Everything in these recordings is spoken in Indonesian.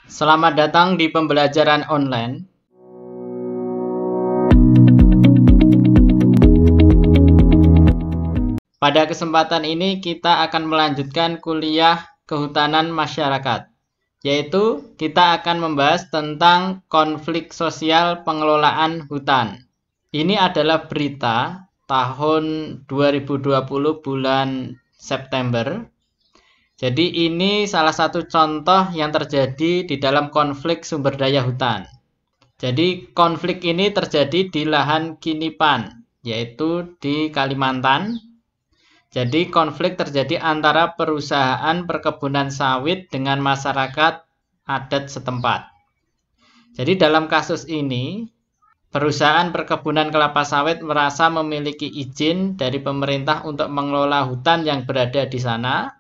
Selamat datang di pembelajaran online. Pada kesempatan ini kita akan melanjutkan kuliah kehutanan masyarakat, yaitu kita akan membahas tentang konflik sosial pengelolaan hutan. Ini adalah berita tahun 2020 bulan September. Jadi ini salah satu contoh yang terjadi di dalam konflik sumber daya hutan. Jadi konflik ini terjadi di lahan Kinipan, yaitu di Kalimantan. Jadi konflik terjadi antara perusahaan perkebunan sawit dengan masyarakat adat setempat. Jadi dalam kasus ini, perusahaan perkebunan kelapa sawit merasa memiliki izin dari pemerintah untuk mengelola hutan yang berada di sana.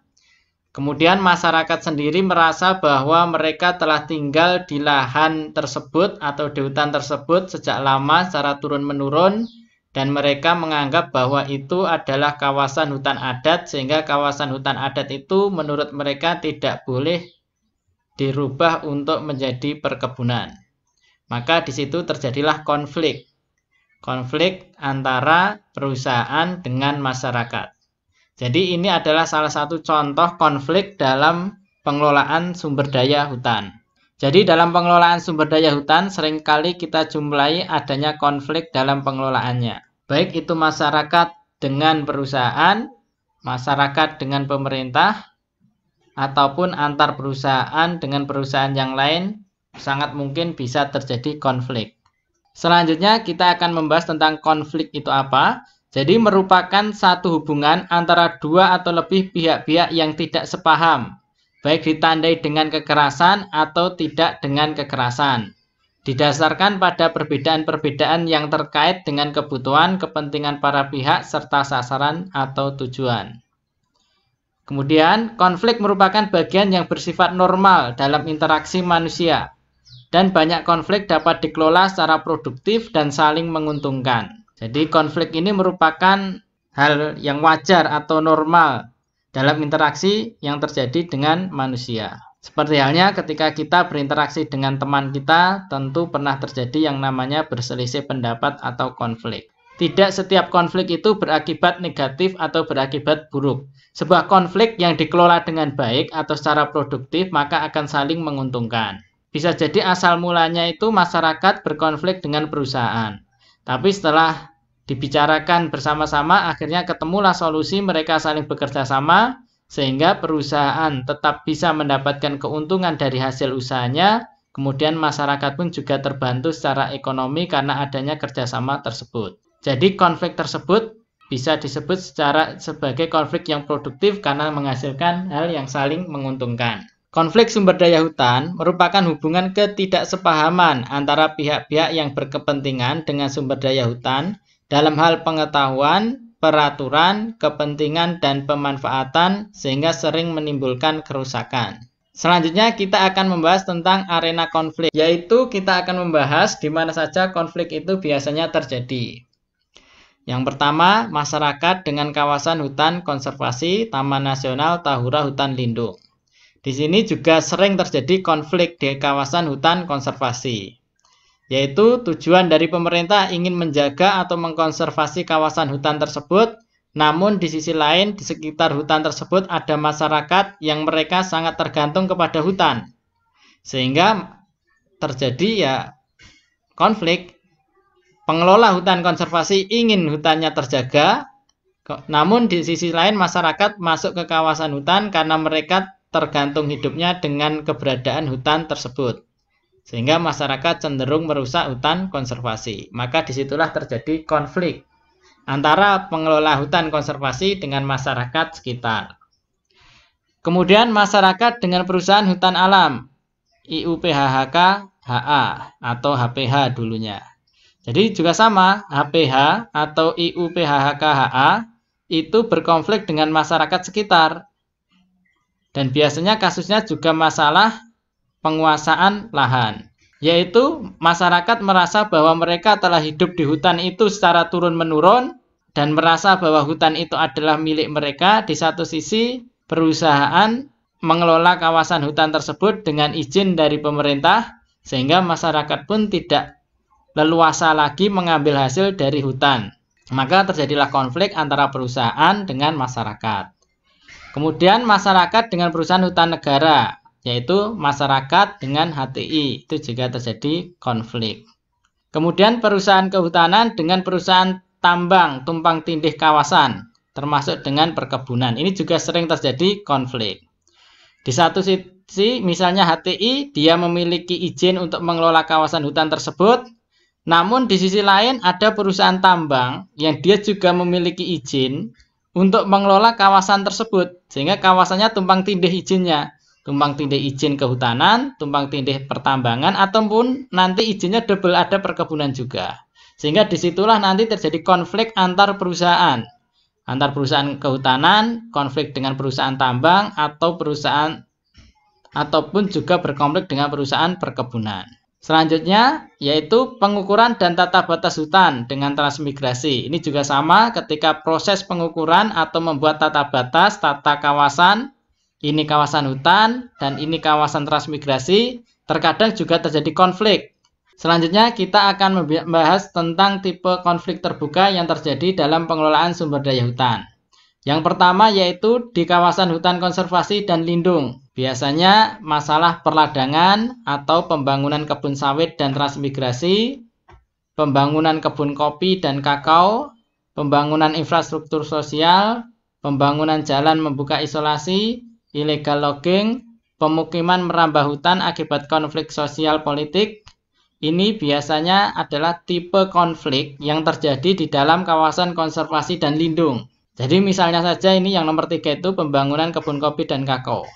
Kemudian masyarakat sendiri merasa bahwa mereka telah tinggal di lahan tersebut atau di hutan tersebut sejak lama secara turun-menurun, dan mereka menganggap bahwa itu adalah kawasan hutan adat, sehingga kawasan hutan adat itu menurut mereka tidak boleh dirubah untuk menjadi perkebunan. Maka di situ terjadilah konflik antara perusahaan dengan masyarakat. Jadi ini adalah salah satu contoh konflik dalam pengelolaan sumber daya hutan. Jadi dalam pengelolaan sumber daya hutan seringkali kita jumpai adanya konflik dalam pengelolaannya. Baik itu masyarakat dengan perusahaan, masyarakat dengan pemerintah, ataupun antar perusahaan dengan perusahaan yang lain, sangat mungkin bisa terjadi konflik. Selanjutnya kita akan membahas tentang konflik itu apa. Jadi merupakan satu hubungan antara dua atau lebih pihak-pihak yang tidak sepaham, baik ditandai dengan kekerasan atau tidak dengan kekerasan. Didasarkan pada perbedaan-perbedaan yang terkait dengan kebutuhan, kepentingan para pihak, serta sasaran atau tujuan. Kemudian, konflik merupakan bagian yang bersifat normal dalam interaksi manusia, dan banyak konflik dapat dikelola secara produktif dan saling menguntungkan. Jadi konflik ini merupakan hal yang wajar atau normal dalam interaksi yang terjadi dengan manusia. Seperti halnya ketika kita berinteraksi dengan teman kita, tentu pernah terjadi yang namanya berselisih pendapat atau konflik. Tidak setiap konflik itu berakibat negatif atau berakibat buruk. Sebuah konflik yang dikelola dengan baik atau secara produktif maka akan saling menguntungkan. Bisa jadi asal mulanya itu masyarakat berkonflik dengan perusahaan. Tapi setelah dibicarakan bersama-sama, akhirnya ketemulah solusi, mereka saling bekerja sama, sehingga perusahaan tetap bisa mendapatkan keuntungan dari hasil usahanya, kemudian masyarakat pun juga terbantu secara ekonomi karena adanya kerjasama tersebut. Jadi konflik tersebut bisa disebut sebagai konflik yang produktif karena menghasilkan hal yang saling menguntungkan. Konflik sumber daya hutan merupakan hubungan ketidaksepahaman antara pihak-pihak yang berkepentingan dengan sumber daya hutan dalam hal pengetahuan, peraturan, kepentingan, dan pemanfaatan sehingga sering menimbulkan kerusakan. Selanjutnya kita akan membahas tentang arena konflik, yaitu kita akan membahas di mana saja konflik itu biasanya terjadi. Yang pertama, masyarakat dengan kawasan hutan konservasi, Taman Nasional Tahura Hutan Lindung. Di sini juga sering terjadi konflik di kawasan hutan konservasi, yaitu tujuan dari pemerintah ingin menjaga atau mengkonservasi kawasan hutan tersebut, namun di sisi lain di sekitar hutan tersebut ada masyarakat yang mereka sangat tergantung kepada hutan, sehingga terjadi konflik. Pengelola hutan konservasi ingin hutannya terjaga, namun di sisi lain masyarakat masuk ke kawasan hutan karena mereka tergantung hidupnya dengan keberadaan hutan tersebut, sehingga masyarakat cenderung merusak hutan konservasi. Maka disitulah terjadi konflik antara pengelola hutan konservasi dengan masyarakat sekitar. Kemudian masyarakat dengan perusahaan hutan alam, IUPHK HA atau HPH dulunya. Jadi juga sama, HPH atau IUPHK HA itu berkonflik dengan masyarakat sekitar. Dan biasanya kasusnya juga masalah penguasaan lahan, yaitu masyarakat merasa bahwa mereka telah hidup di hutan itu secara turun-menurun dan merasa bahwa hutan itu adalah milik mereka. Di satu sisi perusahaan mengelola kawasan hutan tersebut dengan izin dari pemerintah, sehingga masyarakat pun tidak leluasa lagi mengambil hasil dari hutan. Maka terjadilah konflik antara perusahaan dengan masyarakat. Kemudian masyarakat dengan perusahaan hutan negara, yaitu masyarakat dengan HTI, itu juga terjadi konflik. Kemudian perusahaan kehutanan dengan perusahaan tambang tumpang tindih kawasan, termasuk dengan perkebunan. Ini juga sering terjadi konflik. Di satu sisi, misalnya HTI, dia memiliki izin untuk mengelola kawasan hutan tersebut, namun di sisi lain ada perusahaan tambang yang dia juga memiliki izin untuk mengelola kawasan tersebut, sehingga kawasannya tumpang tindih izinnya. Tumpang tindih izin kehutanan, tumpang tindih pertambangan, ataupun nanti izinnya double, ada perkebunan juga. Sehingga disitulah nanti terjadi konflik antar perusahaan. Antar perusahaan kehutanan, konflik dengan perusahaan tambang, atau perusahaan ataupun juga berkonflik dengan perusahaan perkebunan. Selanjutnya yaitu pengukuran dan tata batas hutan dengan transmigrasi. Ini juga sama ketika proses pengukuran atau membuat tata batas, tata kawasan, ini kawasan hutan dan ini kawasan transmigrasi, terkadang juga terjadi konflik. Selanjutnya kita akan membahas tentang tipe konflik terbuka yang terjadi dalam pengelolaan sumber daya hutan. Yang pertama yaitu di kawasan hutan konservasi dan lindung. Biasanya masalah perladangan atau pembangunan kebun sawit dan transmigrasi, pembangunan kebun kopi dan kakao, pembangunan infrastruktur sosial, pembangunan jalan membuka isolasi, illegal logging, pemukiman merambah hutan akibat konflik sosial politik. Ini biasanya adalah tipe konflik yang terjadi di dalam kawasan konservasi dan lindung. Jadi misalnya saja ini yang nomor 3 itu pembangunan kebun kopi dan kakao.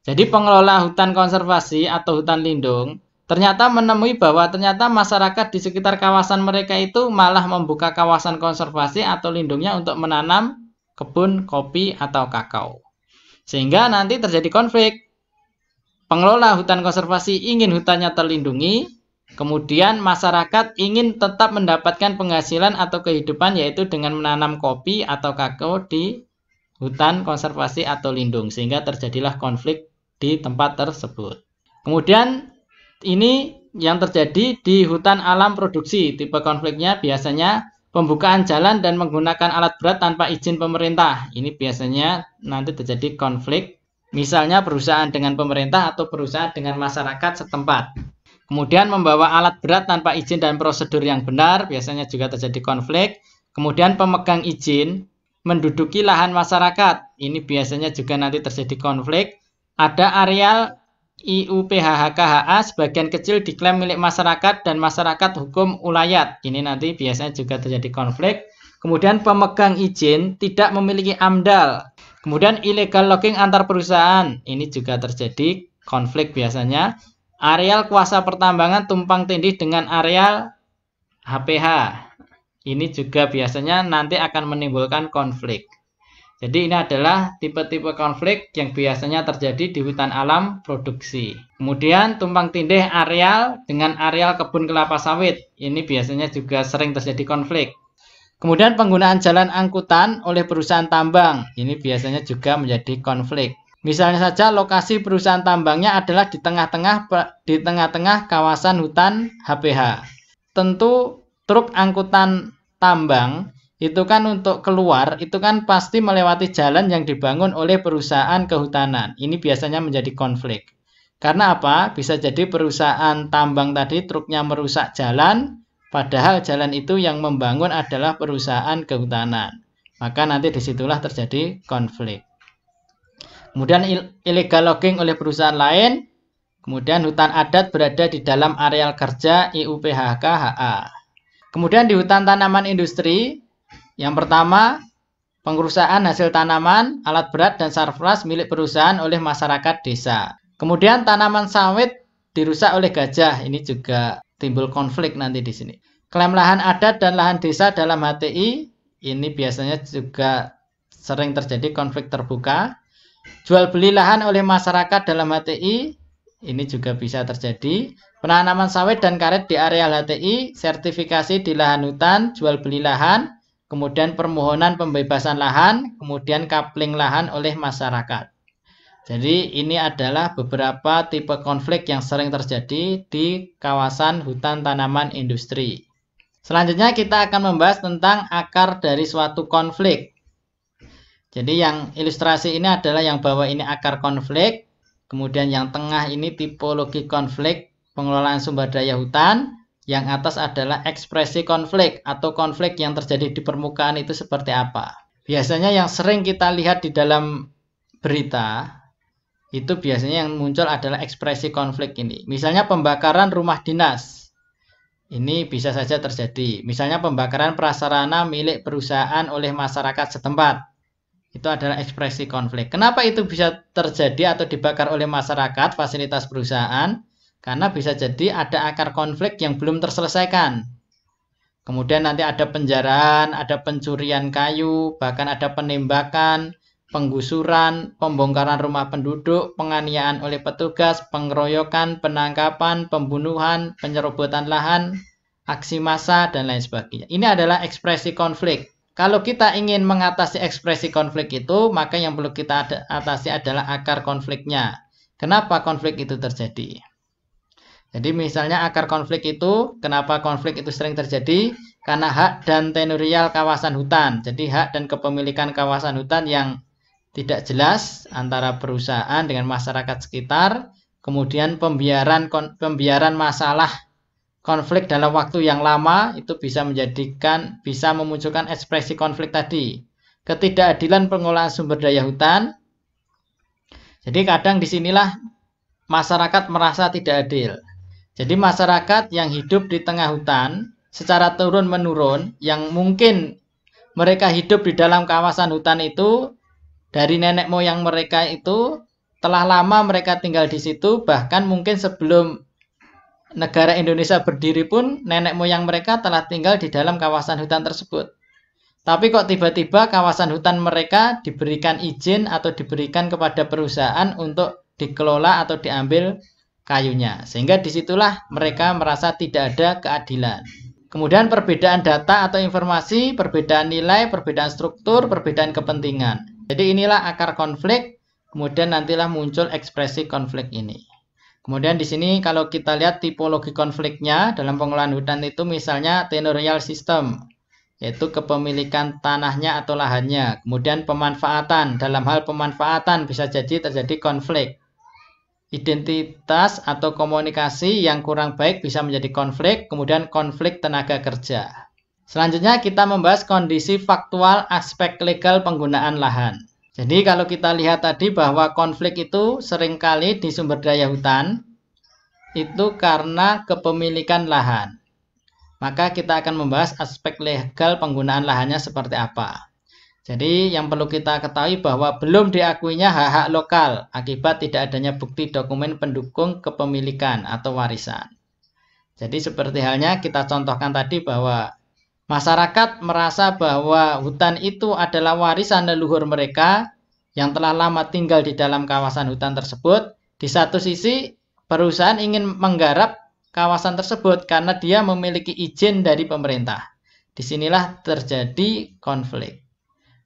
Jadi pengelola hutan konservasi atau hutan lindung ternyata menemui bahwa ternyata masyarakat di sekitar kawasan mereka itu malah membuka kawasan konservasi atau lindungnya untuk menanam kebun kopi atau kakao. Sehingga nanti terjadi konflik. Pengelola hutan konservasi ingin hutannya terlindungi, kemudian masyarakat ingin tetap mendapatkan penghasilan atau kehidupan yaitu dengan menanam kopi atau kakao di hutan konservasi atau lindung, sehingga terjadilah konflik di tempat tersebut. Kemudian ini yang terjadi di hutan alam produksi. Tipe konfliknya biasanya pembukaan jalan dan menggunakan alat berat tanpa izin pemerintah. Ini biasanya nanti terjadi konflik, misalnya perusahaan dengan pemerintah atau perusahaan dengan masyarakat setempat. Kemudian membawa alat berat tanpa izin dan prosedur yang benar, biasanya juga terjadi konflik. Kemudian pemegang izin menduduki lahan masyarakat, ini biasanya juga nanti terjadi konflik. Ada areal IUPHHKHA sebagian kecil diklaim milik masyarakat dan masyarakat hukum ulayat, ini nanti biasanya juga terjadi konflik. Kemudian pemegang izin tidak memiliki AMDAL. Kemudian illegal logging antar perusahaan, ini juga terjadi konflik biasanya. Areal kuasa pertambangan tumpang tindih dengan areal HPH. Ini juga biasanya nanti akan menimbulkan konflik. Jadi ini adalah tipe-tipe konflik yang biasanya terjadi di hutan alam produksi. Kemudian tumpang tindih areal dengan areal kebun kelapa sawit. Ini biasanya juga sering terjadi konflik. Kemudian penggunaan jalan angkutan oleh perusahaan tambang. Ini biasanya juga menjadi konflik. Misalnya saja lokasi perusahaan tambangnya adalah di tengah-tengah kawasan hutan HPH. Tentu truk angkutan tambang itu kan untuk keluar, itu kan pasti melewati jalan yang dibangun oleh perusahaan kehutanan. Ini biasanya menjadi konflik. Karena apa? Bisa jadi perusahaan tambang tadi truknya merusak jalan, padahal jalan itu yang membangun adalah perusahaan kehutanan. Maka nanti disitulah terjadi konflik. Kemudian illegal logging oleh perusahaan lain. Kemudian hutan adat berada di dalam areal kerja IUPHKHA. Kemudian di hutan tanaman industri, yang pertama pengurusan hasil tanaman, alat berat dan sarfras milik perusahaan oleh masyarakat desa. Kemudian tanaman sawit dirusak oleh gajah, ini juga timbul konflik nanti di sini. Klaim lahan adat dan lahan desa dalam HTI, ini biasanya juga sering terjadi konflik terbuka. Jual beli lahan oleh masyarakat dalam HTI, ini juga bisa terjadi. Penanaman sawit dan karet di areal HTI, sertifikasi di lahan hutan, jual beli lahan, kemudian permohonan pembebasan lahan, kemudian coupling lahan oleh masyarakat. Jadi ini adalah beberapa tipe konflik yang sering terjadi di kawasan hutan tanaman industri. Selanjutnya kita akan membahas tentang akar dari suatu konflik. Jadi yang ilustrasi ini adalah yang bawah ini akar konflik, kemudian yang tengah ini tipologi konflik pengelolaan sumber daya hutan, yang atas adalah ekspresi konflik atau konflik yang terjadi di permukaan itu seperti apa. Biasanya yang sering kita lihat di dalam berita, itu biasanya yang muncul adalah ekspresi konflik ini. Misalnya pembakaran rumah dinas. Ini bisa saja terjadi. Misalnya pembakaran prasarana milik perusahaan oleh masyarakat setempat. Itu adalah ekspresi konflik. Kenapa itu bisa terjadi atau dibakar oleh masyarakat, fasilitas perusahaan? Karena bisa jadi ada akar konflik yang belum terselesaikan. Kemudian nanti ada penjarahan, ada pencurian kayu, bahkan ada penembakan, penggusuran, pembongkaran rumah penduduk, penganiayaan oleh petugas, pengeroyokan, penangkapan, pembunuhan, penyerobotan lahan, aksi massa, dan lain sebagainya. Ini adalah ekspresi konflik. Kalau kita ingin mengatasi ekspresi konflik itu, maka yang perlu kita atasi adalah akar konfliknya. Kenapa konflik itu terjadi? Jadi misalnya akar konflik itu, kenapa konflik itu sering terjadi? Karena hak dan tenurial kawasan hutan. Jadi hak dan kepemilikan kawasan hutan yang tidak jelas antara perusahaan dengan masyarakat sekitar, kemudian pembiaran masalah konflik dalam waktu yang lama itu bisa memunculkan ekspresi konflik tadi. Ketidakadilan pengelolaan sumber daya hutan. Jadi kadang disinilah masyarakat merasa tidak adil. Jadi masyarakat yang hidup di tengah hutan secara turun-menurun, yang mungkin mereka hidup di dalam kawasan hutan itu dari nenek moyang mereka itu, telah lama mereka tinggal di situ, bahkan mungkin sebelum negara Indonesia berdiri pun nenek moyang mereka telah tinggal di dalam kawasan hutan tersebut. Tapi kok tiba-tiba kawasan hutan mereka diberikan izin atau diberikan kepada perusahaan untuk dikelola atau diambil kayunya. Sehingga disitulah mereka merasa tidak ada keadilan. Kemudian perbedaan data atau informasi, perbedaan nilai, perbedaan struktur, perbedaan kepentingan. Jadi inilah akar konflik, kemudian nantilah muncul ekspresi konflik ini. Kemudian di sini kalau kita lihat tipologi konfliknya dalam pengelolaan hutan itu misalnya tenurial system, yaitu kepemilikan tanahnya atau lahannya. Kemudian pemanfaatan, dalam hal pemanfaatan bisa jadi terjadi konflik. Identitas atau komunikasi yang kurang baik bisa menjadi konflik, kemudian konflik tenaga kerja. Selanjutnya kita membahas kondisi faktual aspek legal penggunaan lahan. Jadi kalau kita lihat tadi bahwa konflik itu seringkali di sumber daya hutan itu karena kepemilikan lahan. Maka kita akan membahas aspek legal penggunaan lahannya seperti apa. Jadi yang perlu kita ketahui bahwa belum diakuinya hak-hak lokal akibat tidak adanya bukti dokumen pendukung kepemilikan atau warisan. Jadi seperti halnya kita contohkan tadi bahwa masyarakat merasa bahwa hutan itu adalah warisan leluhur mereka yang telah lama tinggal di dalam kawasan hutan tersebut. Di satu sisi perusahaan ingin menggarap kawasan tersebut karena dia memiliki izin dari pemerintah. Disinilah terjadi konflik.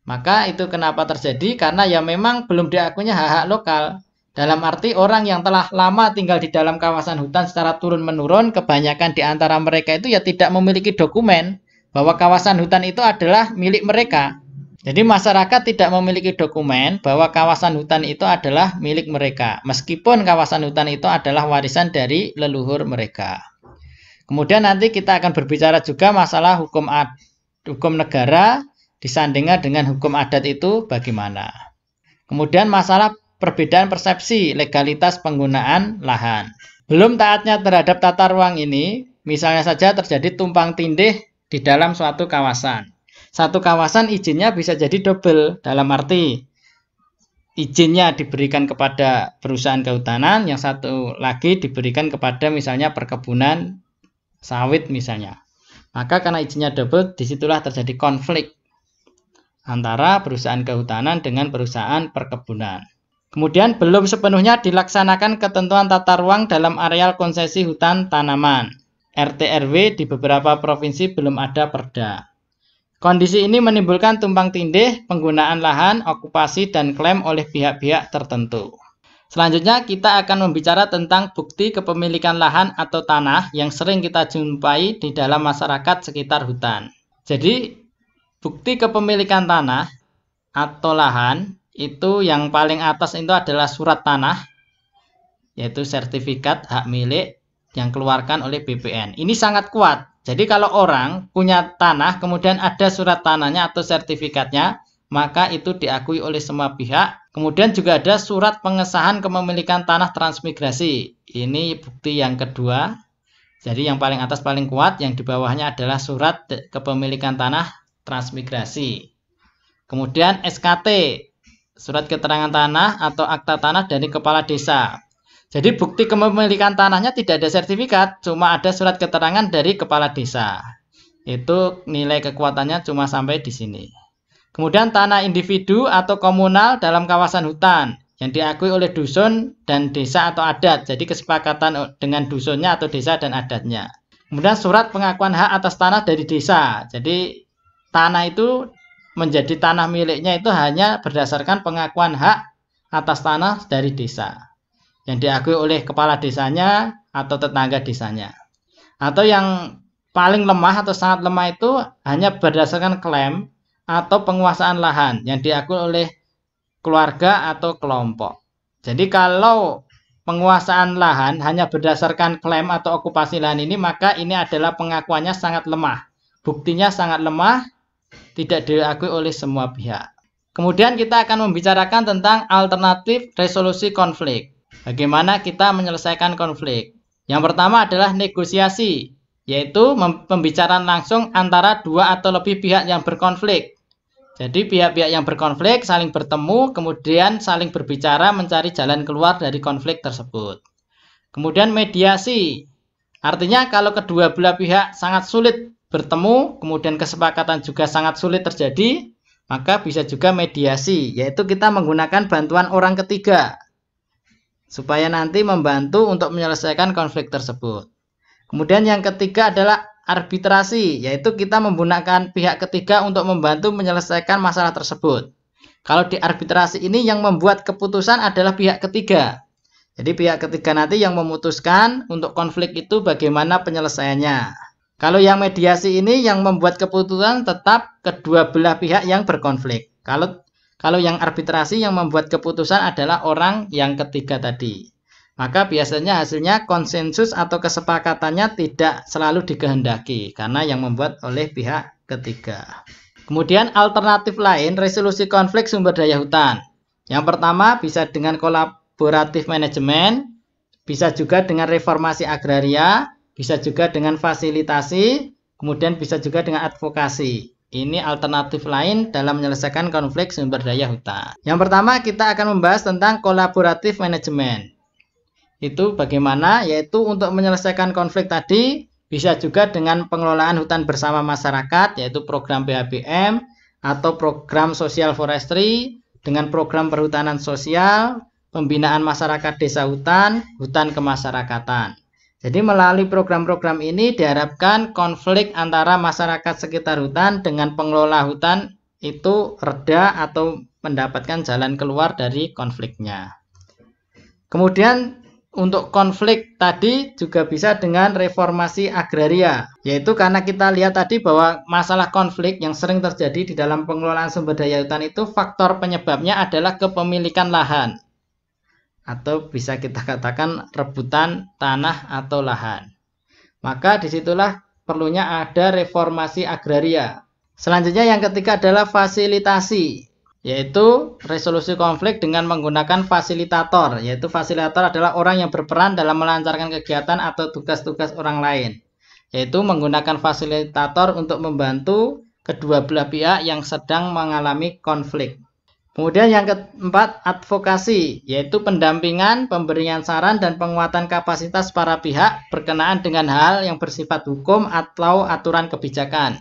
Maka itu kenapa terjadi? Karena ya memang belum diakuinya hak-hak lokal. Dalam arti orang yang telah lama tinggal di dalam kawasan hutan secara turun-menurun, kebanyakan di antara mereka itu ya tidak memiliki dokumen bahwa kawasan hutan itu adalah milik mereka. Jadi masyarakat tidak memiliki dokumen bahwa kawasan hutan itu adalah milik mereka. Meskipun kawasan hutan itu adalah warisan dari leluhur mereka. Kemudian nanti kita akan berbicara juga masalah hukum negara disandingkan dengan hukum adat itu bagaimana. Kemudian masalah perbedaan persepsi legalitas penggunaan lahan. Belum taatnya terhadap tata ruang ini, misalnya saja terjadi tumpang tindih di dalam suatu kawasan. Satu kawasan izinnya bisa jadi double, dalam arti izinnya diberikan kepada perusahaan kehutanan, yang satu lagi diberikan kepada misalnya perkebunan sawit misalnya. Maka karena izinnya double, disitulah terjadi konflik antara perusahaan kehutanan dengan perusahaan perkebunan. Kemudian belum sepenuhnya dilaksanakan ketentuan tata ruang dalam areal konsesi hutan tanaman. RT/RW di beberapa provinsi belum ada perda. Kondisi ini menimbulkan tumpang tindih penggunaan lahan, okupasi, dan klaim oleh pihak-pihak tertentu. Selanjutnya kita akan membicara tentang bukti kepemilikan lahan atau tanah yang sering kita jumpai di dalam masyarakat sekitar hutan. Jadi bukti kepemilikan tanah atau lahan itu yang paling atas itu adalah surat tanah, yaitu sertifikat hak milik yang keluarkan oleh BPN. Ini sangat kuat. Jadi kalau orang punya tanah kemudian ada surat tanahnya atau sertifikatnya, maka itu diakui oleh semua pihak. Kemudian juga ada surat pengesahan kepemilikan tanah transmigrasi. Ini bukti yang kedua. Jadi yang paling atas paling kuat, yang di bawahnya adalah surat kepemilikan tanah transmigrasi. Kemudian SKT, surat keterangan tanah atau akta tanah dari kepala desa. Jadi bukti kepemilikan tanahnya tidak ada sertifikat, cuma ada surat keterangan dari kepala desa. Itu nilai kekuatannya cuma sampai di sini. Kemudian tanah individu atau komunal dalam kawasan hutan yang diakui oleh dusun dan desa atau adat. Jadi kesepakatan dengan dusunnya atau desa dan adatnya. Kemudian surat pengakuan hak atas tanah dari desa. Jadi tanah itu menjadi tanah miliknya itu hanya berdasarkan pengakuan hak atas tanah dari desa yang diakui oleh kepala desanya atau tetangga desanya. Atau yang paling lemah atau sangat lemah itu hanya berdasarkan klaim atau penguasaan lahan yang diakui oleh keluarga atau kelompok. Jadi kalau penguasaan lahan hanya berdasarkan klaim atau okupasi lahan ini, maka ini adalah pengakuannya sangat lemah. Buktinya sangat lemah, tidak diakui oleh semua pihak. Kemudian kita akan membicarakan tentang alternatif resolusi konflik. Bagaimana kita menyelesaikan konflik? Yang pertama adalah negosiasi, yaitu pembicaraan langsung antara dua atau lebih pihak yang berkonflik. Jadi pihak-pihak yang berkonflik saling bertemu, kemudian saling berbicara mencari jalan keluar dari konflik tersebut. Kemudian mediasi, artinya kalau kedua belah pihak sangat sulit bertemu, kemudian kesepakatan juga sangat sulit terjadi, maka bisa juga mediasi, yaitu kita menggunakan bantuan orang ketiga supaya nanti membantu untuk menyelesaikan konflik tersebut. Kemudian yang ketiga adalah arbitrasi, yaitu kita menggunakan pihak ketiga untuk membantu menyelesaikan masalah tersebut. Kalau di arbitrasi ini yang membuat keputusan adalah pihak ketiga. Jadi pihak ketiga nanti yang memutuskan untuk konflik itu bagaimana penyelesaiannya. Kalau yang mediasi ini yang membuat keputusan tetap kedua belah pihak yang berkonflik. Kalau yang arbitrasi yang membuat keputusan adalah orang yang ketiga tadi. Maka biasanya hasilnya konsensus atau kesepakatannya tidak selalu dikehendaki karena yang membuat oleh pihak ketiga. Kemudian alternatif lain resolusi konflik sumber daya hutan. Yang pertama bisa dengan kolaboratif manajemen, bisa juga dengan reformasi agraria, bisa juga dengan fasilitasi, kemudian bisa juga dengan advokasi. Ini alternatif lain dalam menyelesaikan konflik sumber daya hutan. Yang pertama kita akan membahas tentang kolaboratif manajemen. Itu bagaimana? Yaitu untuk menyelesaikan konflik tadi bisa juga dengan pengelolaan hutan bersama masyarakat, yaitu program PHBM atau program sosial forestry, dengan program perhutanan sosial, pembinaan masyarakat desa hutan, hutan kemasyarakatan. Jadi melalui program-program ini diharapkan konflik antara masyarakat sekitar hutan dengan pengelola hutan itu reda atau mendapatkan jalan keluar dari konfliknya. Kemudian untuk konflik tadi juga bisa dengan reformasi agraria, yaitu karena kita lihat tadi bahwa masalah konflik yang sering terjadi di dalam pengelolaan sumber daya hutan itu faktor penyebabnya adalah kepemilikan lahan. Atau bisa kita katakan rebutan tanah atau lahan. Maka disitulah perlunya ada reformasi agraria. Selanjutnya yang ketiga adalah fasilitasi, yaitu resolusi konflik dengan menggunakan fasilitator. Yaitu fasilitator adalah orang yang berperan dalam melancarkan kegiatan atau tugas-tugas orang lain. Yaitu menggunakan fasilitator untuk membantu kedua belah pihak yang sedang mengalami konflik. Kemudian yang keempat, advokasi, yaitu pendampingan, pemberian saran, dan penguatan kapasitas para pihak berkenaan dengan hal yang bersifat hukum atau aturan kebijakan.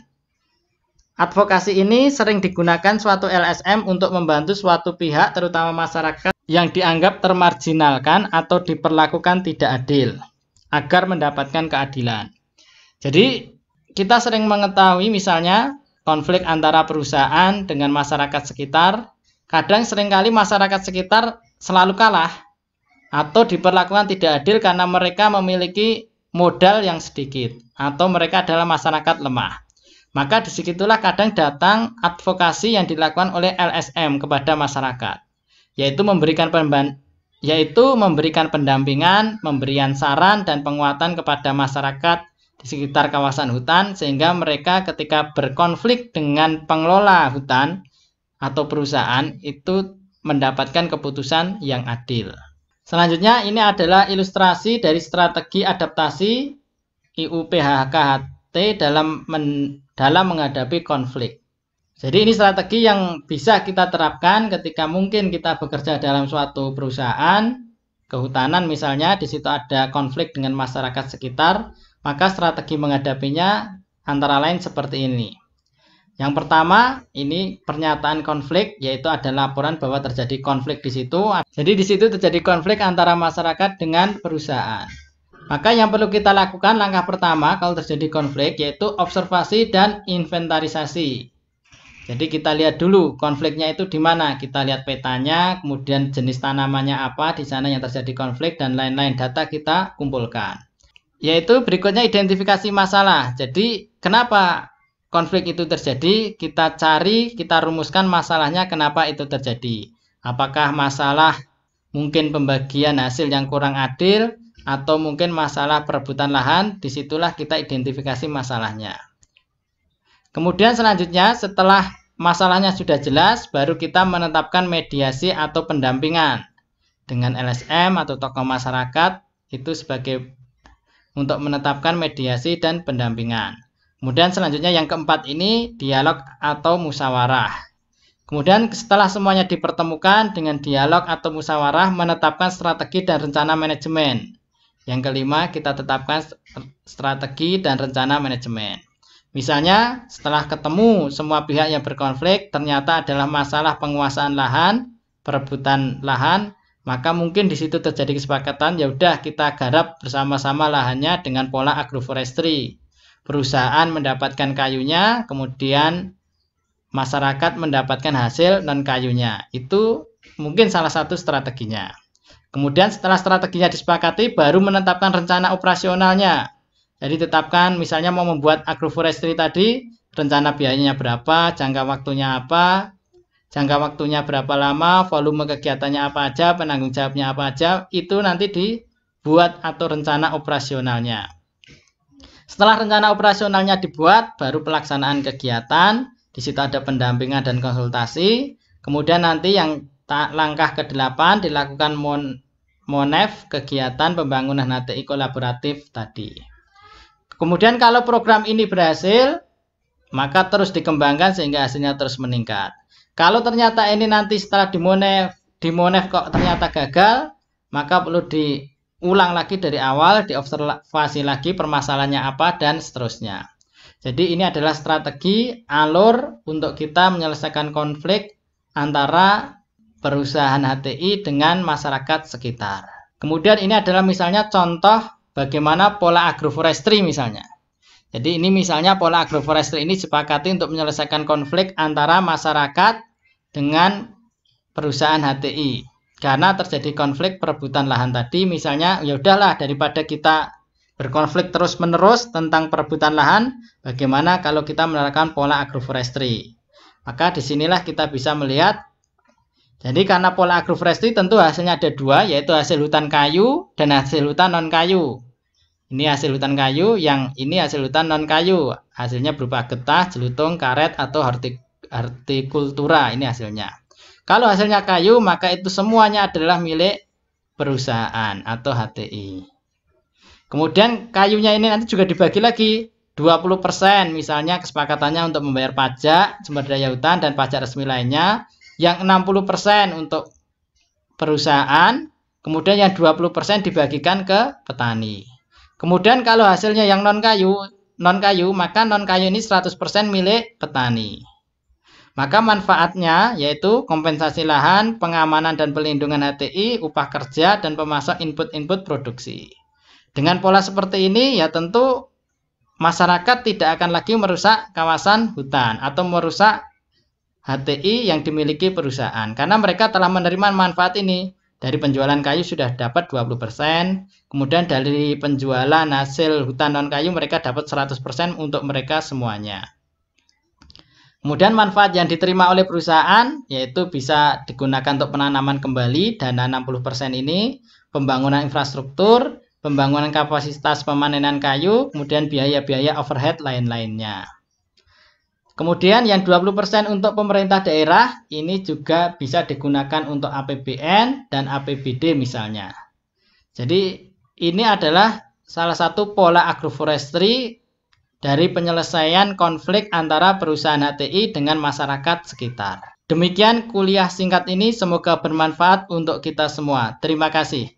Advokasi ini sering digunakan suatu LSM untuk membantu suatu pihak, terutama masyarakat, yang dianggap termarginalkan atau diperlakukan tidak adil, agar mendapatkan keadilan. Jadi, kita sering mengetahui misalnya konflik antara perusahaan dengan masyarakat sekitar. Kadang seringkali masyarakat sekitar selalu kalah atau diperlakukan tidak adil karena mereka memiliki modal yang sedikit atau mereka adalah masyarakat lemah. Maka disitulah kadang datang advokasi yang dilakukan oleh LSM kepada masyarakat, yaitu memberikan pendampingan, memberikan saran dan penguatan kepada masyarakat di sekitar kawasan hutan, sehingga mereka ketika berkonflik dengan pengelola hutan atau perusahaan itu mendapatkan keputusan yang adil. Selanjutnya ini adalah ilustrasi dari strategi adaptasi IUPHKHT dalam menghadapi konflik. Jadi ini strategi yang bisa kita terapkan ketika mungkin kita bekerja dalam suatu perusahaan kehutanan misalnya, di situ ada konflik dengan masyarakat sekitar, maka strategi menghadapinya antara lain seperti ini. Yang pertama, ini pernyataan konflik, yaitu ada laporan bahwa terjadi konflik di situ. Jadi di situ terjadi konflik antara masyarakat dengan perusahaan. Maka yang perlu kita lakukan langkah pertama kalau terjadi konflik yaitu observasi dan inventarisasi. Jadi kita lihat dulu konfliknya itu di mana. Kita lihat petanya, kemudian jenis tanamannya apa di sana yang terjadi konflik dan lain-lain data kita kumpulkan. Yaitu berikutnya identifikasi masalah. Jadi kenapa konflik itu terjadi? Kita cari, kita rumuskan masalahnya kenapa itu terjadi. Apakah masalah mungkin pembagian hasil yang kurang adil, atau mungkin masalah perebutan lahan? Disitulah kita identifikasi masalahnya. Kemudian selanjutnya setelah masalahnya sudah jelas, baru kita menetapkan mediasi atau pendampingan dengan LSM atau tokoh masyarakat itu sebagai untuk menetapkan mediasi dan pendampingan. Kemudian selanjutnya yang keempat ini dialog atau musyawarah. Kemudian setelah semuanya dipertemukan dengan dialog atau musyawarah, menetapkan strategi dan rencana manajemen. Yang kelima, kita tetapkan strategi dan rencana manajemen. Misalnya, setelah ketemu semua pihak yang berkonflik, ternyata adalah masalah penguasaan lahan, perebutan lahan, maka mungkin di situ terjadi kesepakatan, ya udah kita garap bersama-sama lahannya dengan pola agroforestry. Perusahaan mendapatkan kayunya, kemudian masyarakat mendapatkan hasil non kayunya. Itu mungkin salah satu strateginya. Kemudian setelah strateginya disepakati, baru menetapkan rencana operasionalnya. Jadi tetapkan misalnya mau membuat agroforestry tadi, rencana biayanya berapa, jangka waktunya apa, jangka waktunya berapa lama, volume kegiatannya apa aja, penanggung jawabnya apa aja, itu nanti dibuat atau rencana operasionalnya. Setelah rencana operasionalnya dibuat, baru pelaksanaan kegiatan, di situ ada pendampingan dan konsultasi. Kemudian nanti yang langkah ke-8 dilakukan MONEF, kegiatan pembangunan HTI kolaboratif tadi. Kemudian kalau program ini berhasil, maka terus dikembangkan sehingga hasilnya terus meningkat. Kalau ternyata ini nanti setelah di MONEF kok ternyata gagal, maka perlu diulang lagi dari awal, diobservasi lagi permasalahannya apa dan seterusnya. Jadi ini adalah strategi alur untuk kita menyelesaikan konflik antara perusahaan HTI dengan masyarakat sekitar. Kemudian ini adalah misalnya contoh bagaimana pola agroforestry misalnya. Jadi ini misalnya pola agroforestry ini disepakati untuk menyelesaikan konflik antara masyarakat dengan perusahaan HTI. Karena terjadi konflik perebutan lahan tadi, misalnya ya udahlah daripada kita berkonflik terus-menerus tentang perebutan lahan, bagaimana kalau kita menerapkan pola agroforestry. Maka disinilah kita bisa melihat. Jadi karena pola agroforestry tentu hasilnya ada dua, yaitu hasil hutan kayu dan hasil hutan non kayu. Ini hasil hutan kayu, yang ini hasil hutan non kayu. Hasilnya berupa getah, jelutung, karet, atau hortikultura. Ini hasilnya. Kalau hasilnya kayu, maka itu semuanya adalah milik perusahaan atau HTI. Kemudian kayunya ini nanti juga dibagi lagi 20%, misalnya kesepakatannya untuk membayar pajak sumber daya hutan dan pajak resmi lainnya. Yang 60% untuk perusahaan, kemudian yang 20% dibagikan ke petani. Kemudian kalau hasilnya yang non kayu, maka non kayu ini 100% milik petani. Maka manfaatnya yaitu kompensasi lahan, pengamanan dan pelindungan HTI, upah kerja, dan pemasok input-input produksi. Dengan pola seperti ini ya tentu masyarakat tidak akan lagi merusak kawasan hutan atau merusak HTI yang dimiliki perusahaan, karena mereka telah menerima manfaat ini. Dari penjualan kayu sudah dapat 20%, kemudian dari penjualan hasil hutan non kayu mereka dapat 100% untuk mereka semuanya. Kemudian manfaat yang diterima oleh perusahaan yaitu bisa digunakan untuk penanaman kembali dana 60% ini, pembangunan infrastruktur, pembangunan kapasitas pemanenan kayu, kemudian biaya-biaya overhead lain-lainnya. Kemudian yang 20% untuk pemerintah daerah ini juga bisa digunakan untuk APBN dan APBD misalnya. Jadi ini adalah salah satu pola agroforestry dari penyelesaian konflik antara perusahaan HTI dengan masyarakat sekitar. Demikian kuliah singkat ini, semoga bermanfaat untuk kita semua. Terima kasih.